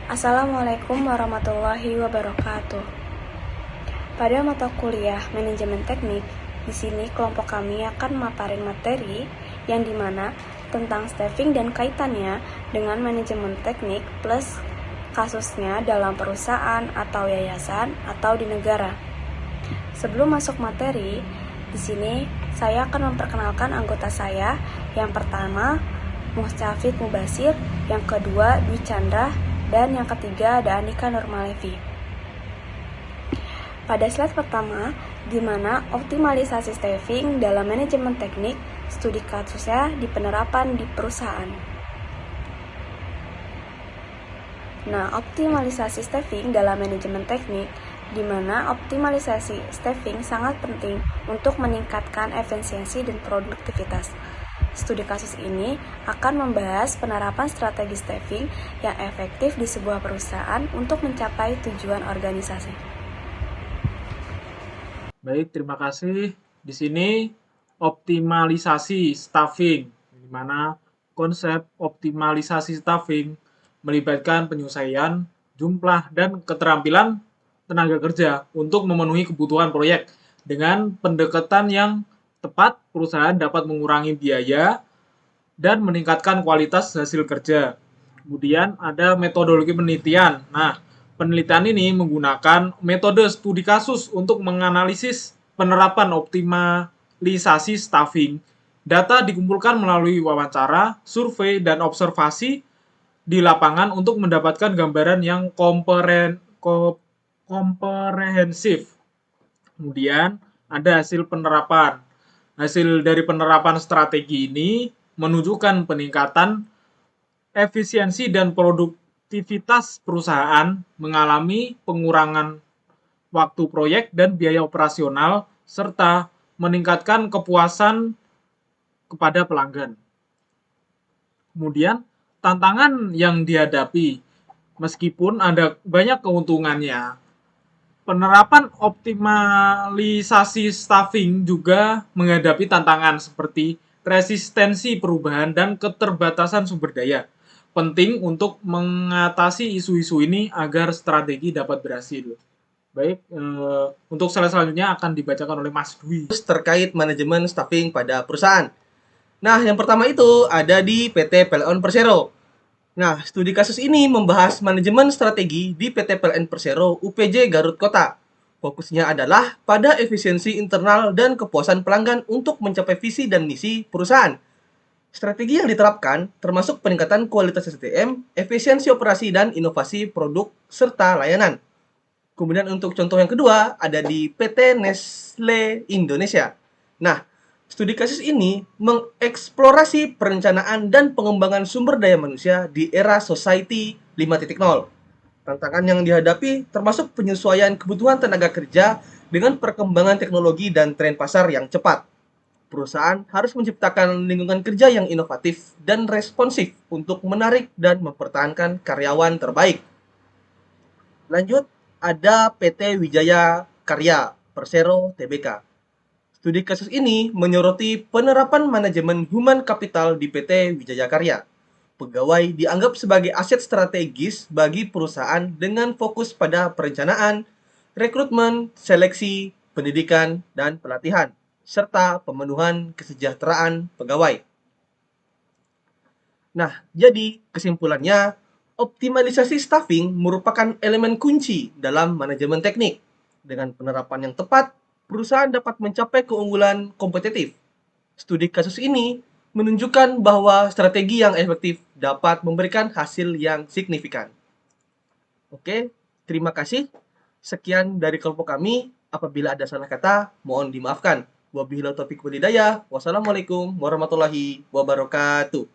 Assalamualaikum warahmatullahi wabarakatuh. Pada mata kuliah Manajemen Teknik, di sini kelompok kami akan memaparin materi yang dimana tentang staffing dan kaitannya dengan manajemen teknik plus kasusnya dalam perusahaan atau yayasan atau di negara. Sebelum masuk materi, di sini saya akan memperkenalkan anggota saya. Yang pertama, Muhtafiz Mubasir, yang kedua Dwi Chandra, dan yang ketiga ada Andika Nurmalevi. Pada slide pertama, di mana optimalisasi staffing dalam manajemen teknik, studi kasusnya di penerapan di perusahaan. Nah, optimalisasi staffing dalam manajemen teknik, di mana optimalisasi staffing sangat penting untuk meningkatkan efisiensi dan produktivitas. Studi kasus ini akan membahas penerapan strategi staffing yang efektif di sebuah perusahaan untuk mencapai tujuan organisasi. Baik, terima kasih. Di sini optimalisasi staffing, di mana konsep optimalisasi staffing melibatkan penyesuaian jumlah dan keterampilan tenaga kerja untuk memenuhi kebutuhan proyek. Dengan pendekatan yang tepat, perusahaan dapat mengurangi biaya dan meningkatkan kualitas hasil kerja. Kemudian ada metodologi penelitian. Nah, penelitian ini menggunakan metode studi kasus untuk menganalisis penerapan optimalisasi staffing. Data dikumpulkan melalui wawancara, survei, dan observasi di lapangan untuk mendapatkan gambaran yang komprehensif. Kemudian ada hasil penerapan. Hasil dari penerapan strategi ini menunjukkan peningkatan efisiensi dan produktivitas perusahaan, mengalami pengurangan waktu proyek dan biaya operasional, serta meningkatkan kepuasan kepada pelanggan. Kemudian, tantangan yang dihadapi, meskipun ada banyak keuntungannya, penerapan optimalisasi staffing juga menghadapi tantangan seperti resistensi perubahan dan keterbatasan sumber daya. Penting untuk mengatasi isu-isu ini agar strategi dapat berhasil. Baik, untuk slide selanjutnya akan dibacakan oleh Mas Dwi. Terkait manajemen staffing pada perusahaan. Nah, yang pertama itu ada di PT PLN Persero. Nah, studi kasus ini membahas manajemen strategi di PT PLN Persero UPJ Garut Kota. Fokusnya adalah pada efisiensi internal dan kepuasan pelanggan untuk mencapai visi dan misi perusahaan. Strategi yang diterapkan termasuk peningkatan kualitas SDM, efisiensi operasi dan inovasi produk serta layanan. Kemudian untuk contoh yang kedua ada di PT Nestle Indonesia. Nah, studi kasus ini mengeksplorasi perencanaan dan pengembangan sumber daya manusia di era Society 5.0. Tantangan yang dihadapi termasuk penyesuaian kebutuhan tenaga kerja dengan perkembangan teknologi dan tren pasar yang cepat. Perusahaan harus menciptakan lingkungan kerja yang inovatif dan responsif untuk menarik dan mempertahankan karyawan terbaik. Lanjut, ada PT Wijaya Karya Persero Tbk. Studi kasus ini menyoroti penerapan manajemen human capital di PT Wijaya Karya. Pegawai dianggap sebagai aset strategis bagi perusahaan dengan fokus pada perencanaan, rekrutmen, seleksi, pendidikan, dan pelatihan, serta pemenuhan kesejahteraan pegawai. Nah, jadi kesimpulannya, optimalisasi staffing merupakan elemen kunci dalam manajemen teknik. Dengan penerapan yang tepat, perusahaan dapat mencapai keunggulan kompetitif. Studi kasus ini menunjukkan bahwa strategi yang efektif dapat memberikan hasil yang signifikan. Oke, terima kasih. Sekian dari kelompok kami. Apabila ada salah kata, mohon dimaafkan. Wabillahi taufiq wal hidayah. Wassalamualaikum warahmatullahi wabarakatuh.